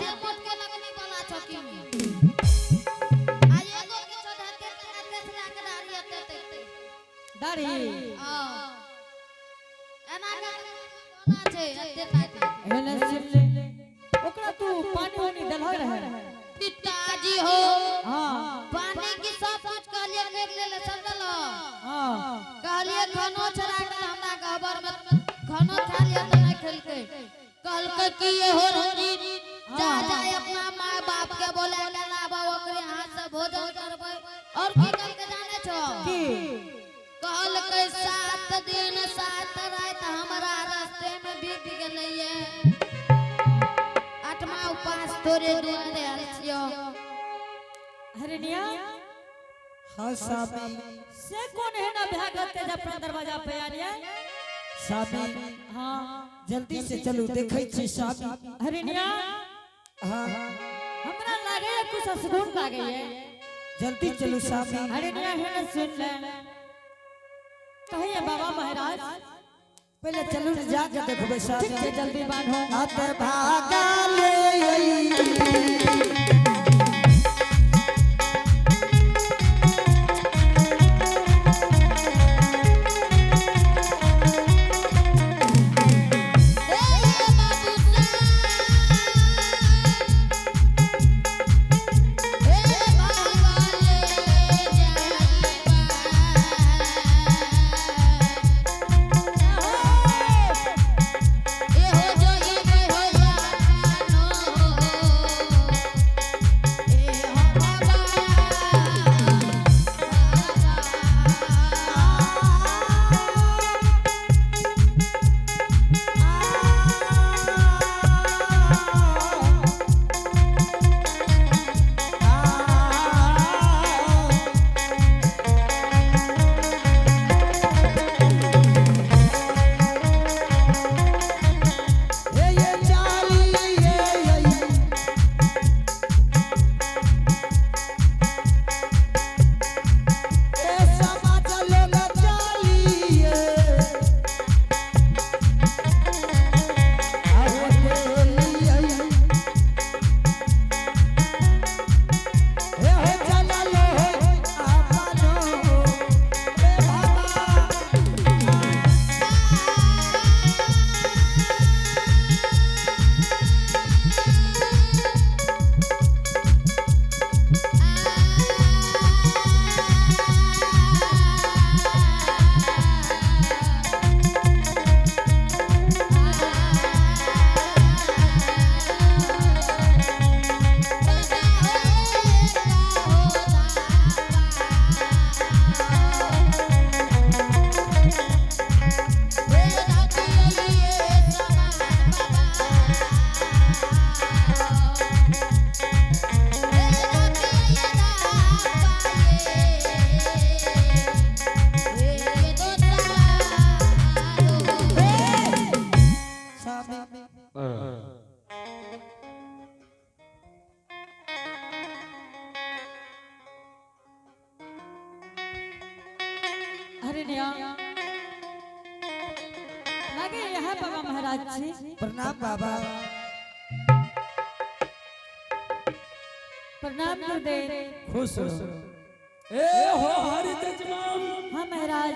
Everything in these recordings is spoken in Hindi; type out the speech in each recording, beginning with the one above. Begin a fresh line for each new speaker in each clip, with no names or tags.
दे मत के लगने वाला छकी आज एगो के छोड़ के देखला के दाढ़ी आते
दाढ़ी
हां एना के बोला छे अते पाती
हेले सिले ओकरा तू पानी वानी दलहो रहे
पिताजी हो
हां
पानी की सब कुछ कहलिए देख ले समझल
हां
कहलिए खानो चरा के हमरा गबर में खानो खा लिया तो नहीं खेलके कल के की ये हो रही जा जा अपना माँ बाप के बोले के लाबा ओकरे हाथ से भोजन करबै और की कल के जाने छो
की
कल के 7 दिन 7 रात हमरा रास्ते में बीत गेलैये 8वां उपास तोरे दुआरे आछियो
हरनिया
हाँ सामी
से कौन है ना भागत तेज अपना दरवाजा पे आ रिया
सामी
हां
जल्दी से चलो देखै छी सामी
हरनिया
हाँ
हमरा लागे कुछ असगुन लागे है
जल्दी चलो सामी
हरनिया है ना सुन ले कहिए बाबा महाराज
पहले चलो जाके देखबै सामी
ठीक है जल्दी बांधो
हाथ भागा ले
हरनिया लागे यह बाबा महाराज जी
प्रणाम बाबा
प्रणाम गुरुदेव
खुश रहो
ए हो हरि जजमान
हां महाराज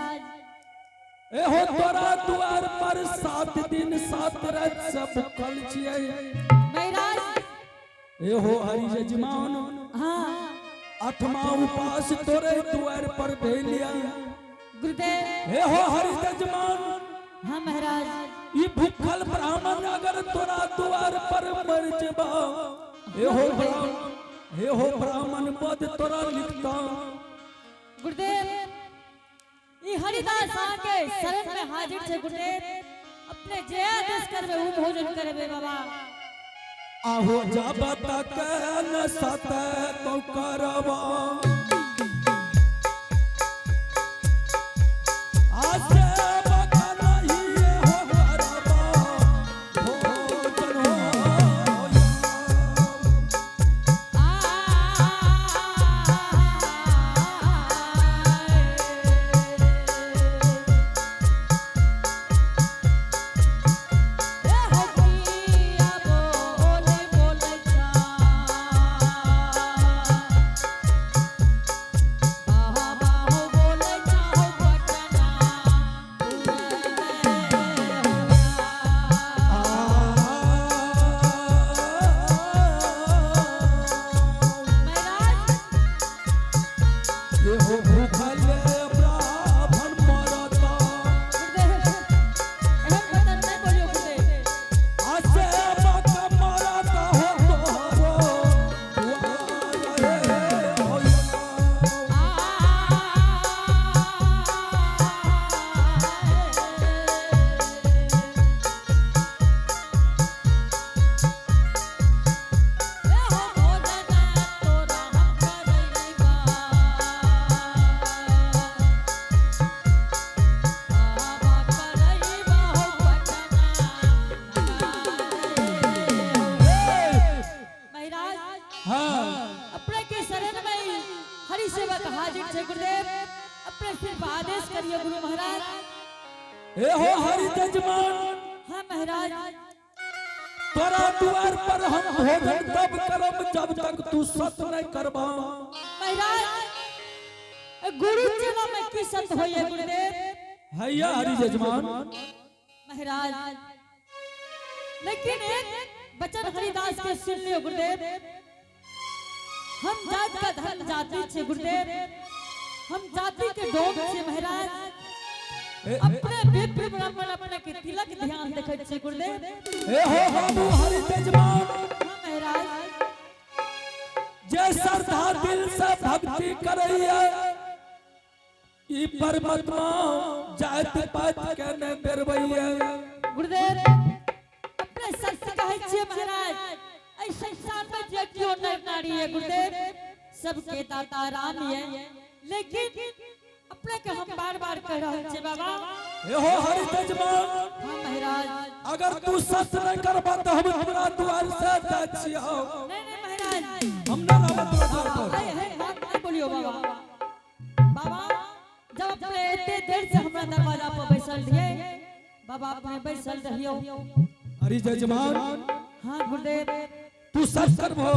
ए हो तोरा द्वार पर 7 दिन 7 रात से भूखल छियै
महाराज
ए हो हरि जजमान
हां
8वां उपास तोरे द्वार पर भेलिया
गुरुदेव
ए हो हरि जजमान
हां महाराज
ई भूखल ब्राह्मण अगर तोरा द्वार पर मर जबा ए हो ब्राह्मण पद तोरा लिखता
गुरुदेव ई हरिदास आके शरण में हाजिर छे गुरुदेव अपने जे आदेश करबे उ भोजन करबे बाबा
आहो जाबा तक न सत तो करवा आसे बका नहीं हो करवा भोजन हो
आदेश करिए गुरु महाराज।
हे हो हरि जजमान,
हाँ महाराज।
तोरा द्वार पर हम भोजन तब करब जब तक तू सत नहीं करबा।
महाराज गुरु चला में की सत होइए गुरुदेव।
हैया हरि जजमान।
महाराज लेकिन एक वचन हरिदास के सुन लियो गुरुदेव। हम जात का धर्म जाति छे गुरुदेव, हम जाति के डोम से महाराज अपने विप्र ब्राह्मण अपने के तिलक ध्यान देखे छे गुरुदेव।
हे हो बाबू हरि जजमान,
हाँ महाराज।
जे श्रद्धा दिल से भक्ति करैया ई परमात्मा जात पात के न डरबैया।
गुरुदेव अपने सत्य कहे छे महाराज, ऐ संसार में जे क्यों नर नारी है गुरुदेव, सबके दाता राम है। लेकिन अपने के हम बार-बार कह रहे छे बाबा।
हे हो हरि जजमान,
हाँ महाराज।
अगर तू सत नहीं करबा तो हम तोरा द्वार से जात छियौ।
नहीं नहीं महाराज,
हम ना रहब तोरा द्वार पर।
है बात नहीं बोलियो बाबा। बाबा जब अपने इतने देर से हमरा दरवाजा पर बैसल रहिए बाबा, अपने बैसल रहियो।
हरि जजमान,
हाँ गुरुदेव।
तू सत करबो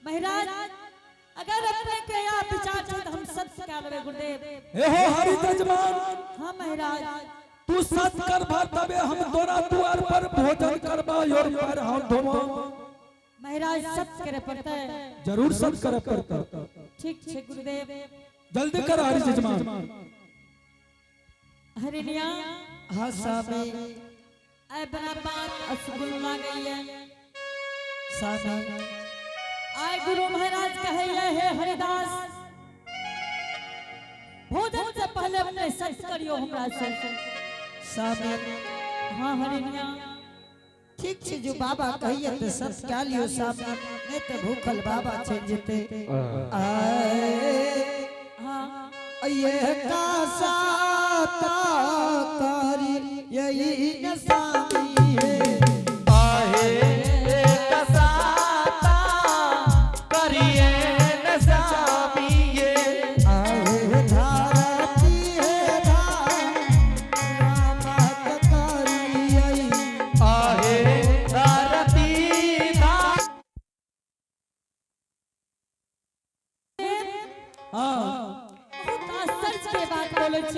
महाराज अगर अपने के या विचार छे तो हम सत्य कह लेबे गुरुदेव।
हे हो हरि जजमान,
हाँ महाराज।
तू सत करबा तबे हम तोरा द्वार पर भोजन करबा और पैर हाथ धोबो।
महाराज सत्य करे पड़ता है।
जरूर सत करे पड़ता।
ठीक छे गुरुदेव।
जल्दी कर हरि जजमान।
हरिनिया
हाँ स्वामी।
ऐ बना बात असगुल ला गई है
स्वामी।
आय गुरु महाराज कहैया है हरिदास, भोजन से पहले अपने सत्य करियो हमरा से।
स्वामी
हाँ हरिनिया।
ठीक छे जो बाबा कहिए तो सत क्या लियो स्वामी, नहीं तो भूखल बाबा चल जेते। आए
हाँ
ये का साता करी यही न स्वामी है।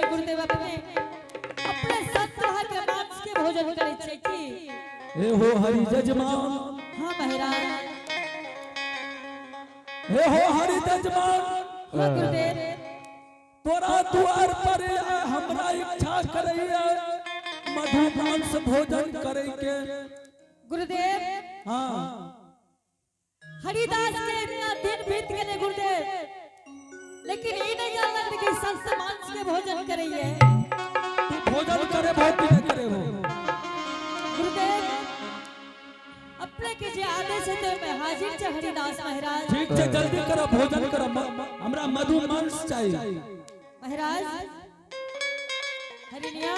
गुरुदेव अपने सत्य के मांस के भोजन करे छे की।
हे हो हरि जजमान,
हाँ महाराज।
हे हो हरि जजमान,
हाँ गुरुदेव।
तोरा द्वार पर हमरा इच्छा करैया मधु मांस भोजन करे के।
गुरुदेव
हाँ
हरिदास के इतना दिन बीत गए गुरुदेव, लेकिन ये नहीं जानत कि सत्य मांस के भोजन करैये।
तू भोजन करे बहुत दिन करे हो
गुरुदेव। अपने के जे आदेश है तो मैं हाजिर छे हरिदास महाराज।
ठीक छे जल्दी करो भोजन करो, हमरा मधु मांस चाहिए।
महाराज हरिनिया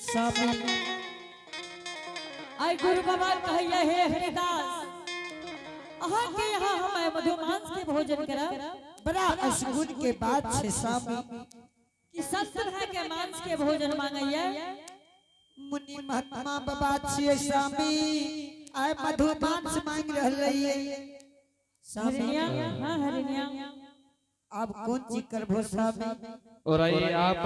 स्वामी।
आई गुरु बाबा कहैया है हरिदास, अहाँ के यहाँ हम मधु मांस के भोजन करब।
बड़ा असगुन के बात छे स्वामी
कि सब तरह के मांस के भोजन मांगैया।
मुनि महात्मा बाबा छिए स्वामी, आय मधु मांस मांग रहलिए स्वामी।
हरिनिया हाँ हरिनिया।
आप कौन चीज करबो स्वामी?
और ये आप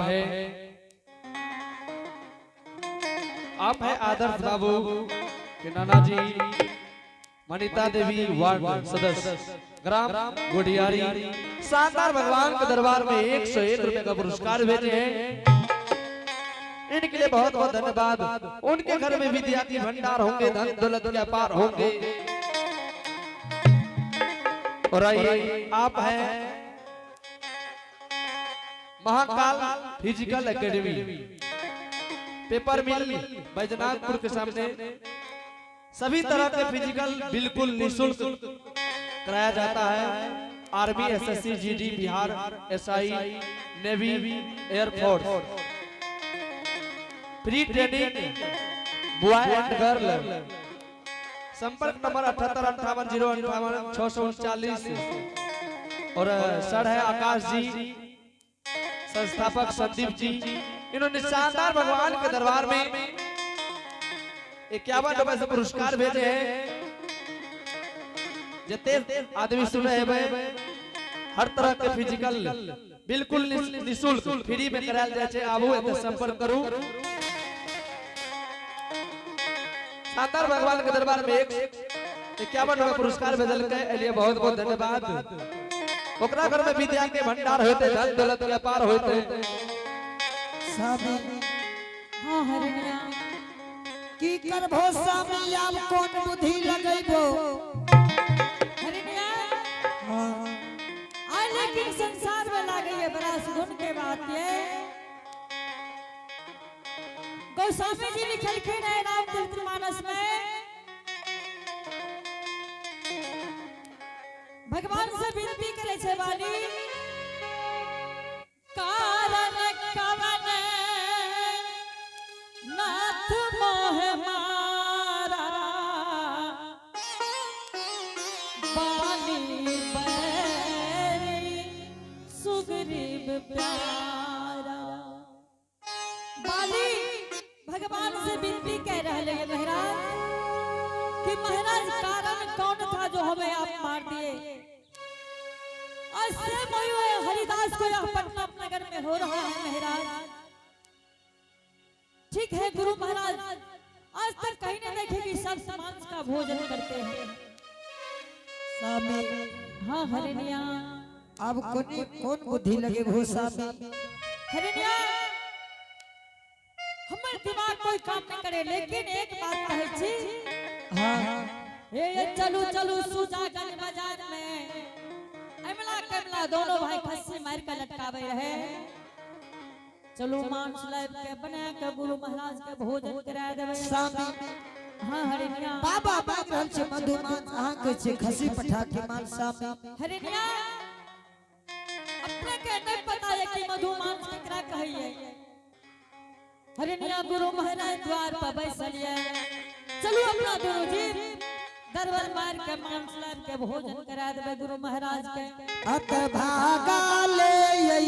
है आदर्श बाबू के नाना जी, मनीता देवी वार्ड सदस्य, ग्राम गोडियारी। शानदार भगवान के दरबार में 101 रुपए का पुरस्कार भेजे हैं। इनके लिए बहुत बहुत धन्यवाद। उनके घर में विद्या की भंडार होंगे, धन दौलत के अपार होंगे। और आप हैं महाकाल फिजिकल एकेडमी, पेपर मिल बैजनाथपुर के सामने। सभी तरह के फिजिकल बिल्कुल निःशुल्क कराया जाता है। Army, SSC, GD, Bihar, SI, navy, air force, free training boy and girl. संपर्क नंबर 7858058639। और सर है आकाश जी, संस्थापक संदीप जी, इन्होंने शानदार भगवान के दरबार में 51 रुपए से पुरस्कार भेजे हैं। जितने आदमी सुन रहे हैं हर तरह के फिजिकल बिल्कुल निःशुल्क फ्री में करायल जाए छे। आबू एते संपर्क करू। शानदार भगवान के दरबार में 51 रुपए पुरस्कार भेजल के लिए बहुत बहुत धन्यवाद। ओकरा घर में विद्या के भंडार होते, धन दौलत के अपार होते।
सामी
हाँ हरनिया
की करबो सामी आब कोन बुद्धि लगैबो।
हरनिया
हाँ
आ लेकिन संसार में लागे ये बड़ा सुन के बात ये गोस्वामी जी लिखलखिन है रामचरितमानस में भगवान से विनती करे छे वाली कारण कवन नाथ मोह मारा बाली बरी सुग्रीव प्यारा। बाली भगवान से विनती कह रहे हैं महाराज कि महाराज कारण कौन था जो हमें आप मार दिए। ऐसे हरिदास को यह पटना नगर में हो रहा है महाराज। ठीक है गुरु महाराज, आज तक कहीं नहीं देखे कि सब मांस का भोजन करते हैं।
सामी
हाँ हरनिया
अब कौन बुद्धि लगे हो सामी।
हरनिया हमर दिमाग कोई काम नहीं करे, लेकिन एक बात कहे छी।
हाँ
ये चलू चलू सुजागल बाजार में अमला कमला दोनों भाई खस्सी मार के लटकावे रहे। चलो मांस लाइव के बना के गुरु महाराज के भोजन करा देवे।
सामी
हाँ हरनिया
बाबा मांग रहल छे मधुमान अहाँ के छे खसी पठा के मान सामी।
हरनिया अपने के नहीं पता है कि मधुमांस केकरा कहिए। हरनिया गुरु महाराज द्वार पर बैठलिए। चलो अपना गुरु जी दरबार मार के मांस लाइव के भोजन करा देवे गुरु महाराज के।
अत भागा ले यई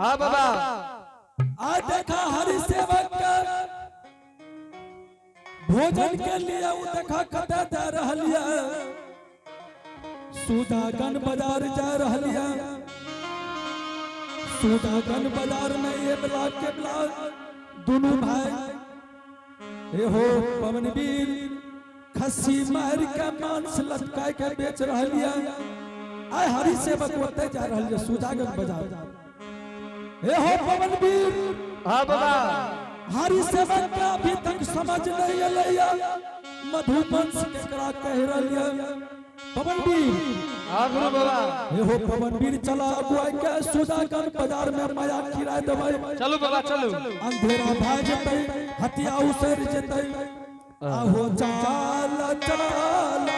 हाँ बाबा
आ देखा हरि सेवक का भोजन के लिए उ देखा कता जा रहलिया। सुधागन बाजार जा रहलिया। सुधागन बाजार में ये ब्लाक के ब्लाक दोनों भाई हे हो पवनवीर खस्सी मार के मांस लटकाए के बेच रहलिया। आय हरि सेवक ओते जा रहलिया सुधागन बाजार। हे हो पवनवीर
हाँ बाबा
हरि सेवन के अभी तक समझ नहीं अलैया मधुवंश केकरा कह रहिया पवनवीर
हाँ गुरु बाबा
हे हो पवनवीर चला अगुआई के सुदागन बाजार में माया किराए देबै
चलो बाबा चलो
अंधेरा भाग जतै हटिया उसर जतै आहो चाल चाल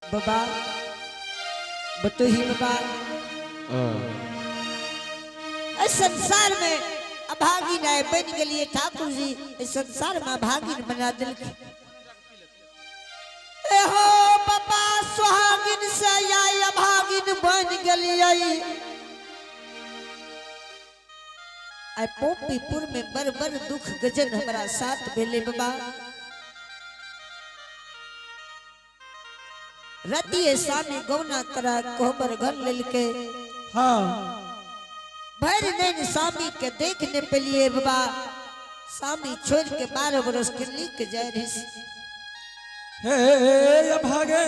बाबा बटोही बाबा इस संसार में अभागी न बन गलिए ठाकुर जी इस संसार में अभागी बना दिल हो बाबा सुहागिन से या अभागिन बन गलिए आई पोपीपुर में बर दुख गजन हमारा साथ भेले बाबा रतिये सामी गौना करा कोबर घर लेके
हाँ
भर नैन स्वामी के देखने पे लिए बाबा स्वामी छोड़ के 12 बरस के लिख जाए रही
हे भागे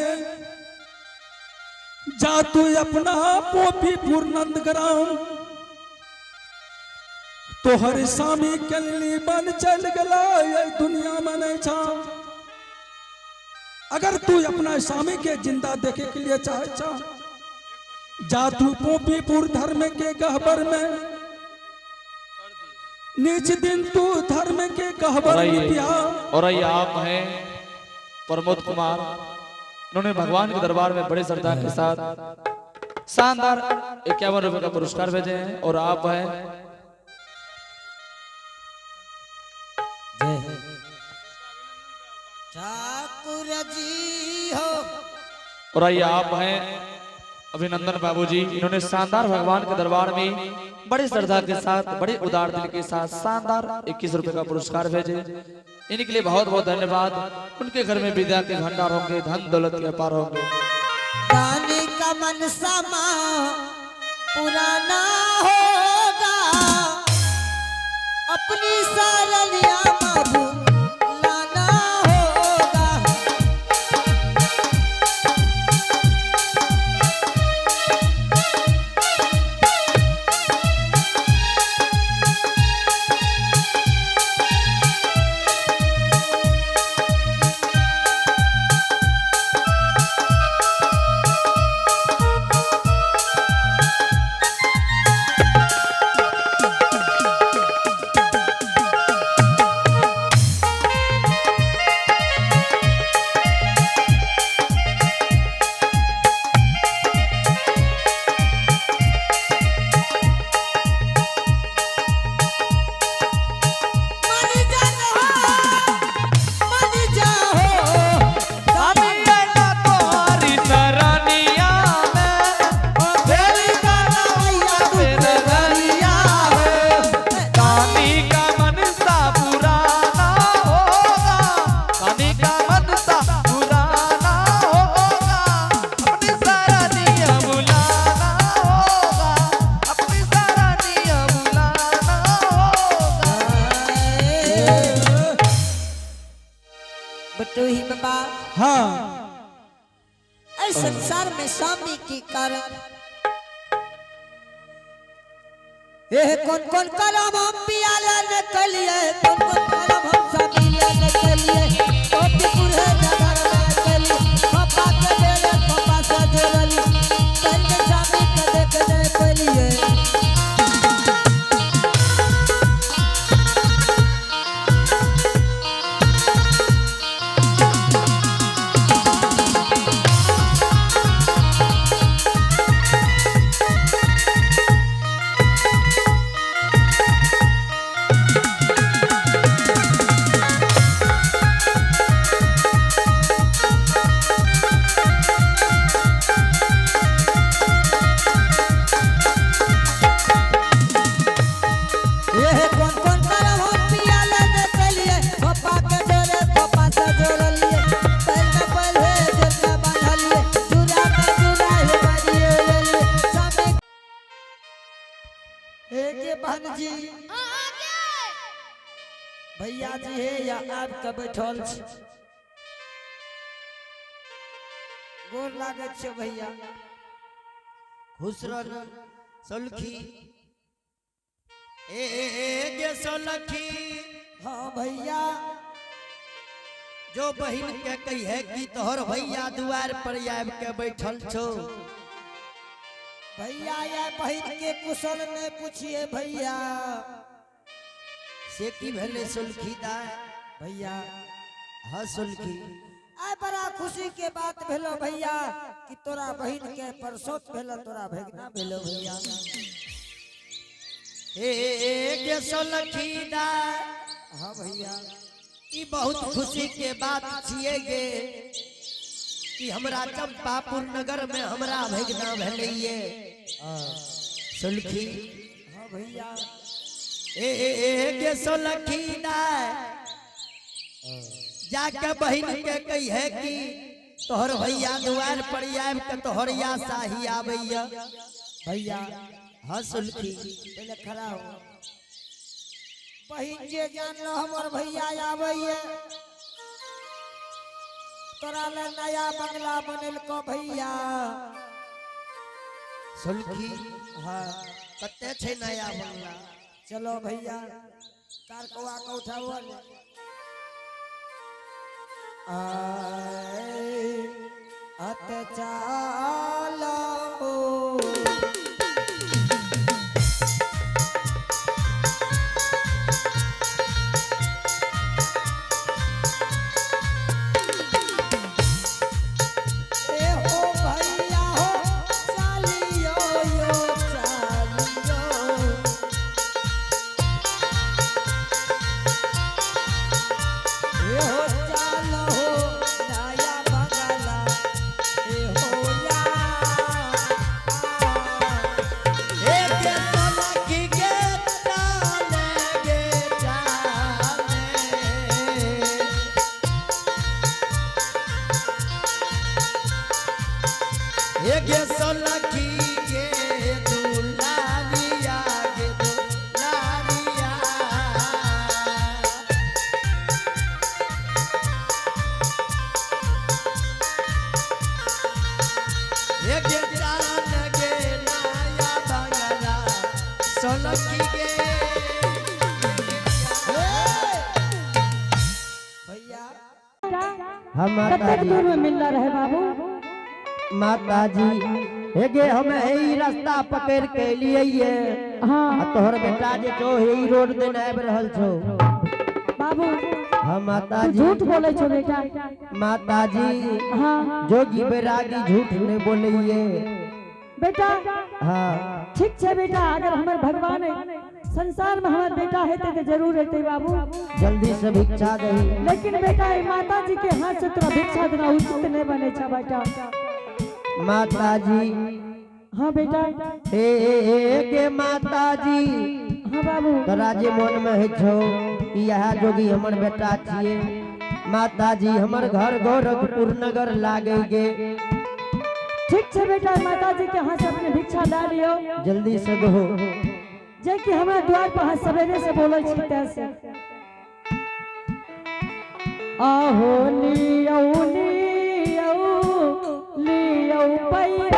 जा तू अपना पोपीपुर नंदग्राम तोहर स्वामी के लिए बन चल गला ये दुनिया में नहीं छा अगर तू अपना स्वामी के जिंदा देखे के लिए चाहे जा तू पोपीपुर धर्म के गहबर में नीच दिन तू धर्म के गहबर में पिया
और ये आप हैं प्रमोद कुमार इन्होंने भगवान के दरबार में बड़े श्रद्धा के साथ शानदार 51 रुपए का पुरस्कार भेजे हैं और आप हैं
ठाकुर जी हो
और आइए आप हैं अभिनंदन बाबूजी इन्होंने शानदार भगवान के दरबार में बड़ी श्रद्धा के साथ बड़े उदार दिल के साथ शानदार 21 रुपए का पुरस्कार भेजे इनके लिए बहुत बहुत धन्यवाद उनके घर में विद्या के भंडार होंगे धन दौलत के अपार होंगे
गाने का मन समा पुराना होगा अपनी सारलिया मधु लाना होगा बाबा
हाँ
इस संसार में स्वामी के कारण ये कौन करम हम पियाला न कलिए कौन करम हम स्वामी न कलिए टोपीपुर है नगर में चली पापा के डेरे पापा से जोड़ली कल के स्वामी के देख दे पलिए बहन जी भैया जी है या आपके बैठल गोर लागत छे भैया खुश रह सलखी गे सलखी हाँ भैया जो बहन के कही है कि तोहर भैया द्वार पर आब के बैठल छो भैया या बहन के कुशल ने पूछिए भैया से की भेले सुलखी दा भैया हाँ सुलखी आ बड़ा खुशी के बात भेलो भैया कि तोरा बहन के परसोत भेलो तोरा भगना भेलो भैया गे सुलखी दा हाँ भैया ई बहुत खुशी के बात छिए गे कि हमरा चंपापुर नगर में हमरा भगना भेलिए सुलखी हाँ भैया गे सुलखी ना जाके बहन के कही है कि तोहर भैया द्वार पर आब के तोहर या शाही आबैया भैया हाँ सुलखी पहले खड़ा हो बहन जे जान लो हमर भैया आबैया तोरा ले नया बंगला बनल को भैया सुलखी हाँ कते छे नया बंगला चलो भैया कार कौआ को उठाओ ले आए अत चालो
कतक दूर में मिलना रहे बाबू
माता जी हेगे हमें यही रास्ता पकड़ के लिए ये
हाँ
तोहर बेटा जे छो यही रोड देने आब रहल छो
बाबू
हाँ माता
तू
जी
झूठ बोले छो बेटा
माता जी
हाँ
जोगी बैरागी झूठ नहीं बोलिए
बेटा
हाँ
ठीक छे बेटा अगर हमारे भगवान संसार में हमारे बेटा हेते तो जरूर हेते बाबू
जल्दी से भिक्षा दही
लेकिन बेटा ये माता जी के हाथ से तोरा भिक्षा देना उचित नहीं बने छा बेटा
माता जी
हाँ बेटा
हे माता जी
हाँ बाबू
तोरा जे मन में है छो यह जोगी हमर बेटा छिए माता जी हमर घर गोरखपुर नगर लागे गे
ठीक छे बेटा माता जी के हाथ से अपने भिक्षा ला लियो
जल्दी से गो
जे कि हमरा द्वार पर हाथ सवेरे से बोले छी तैसे आहो लियो लियो लियो पैया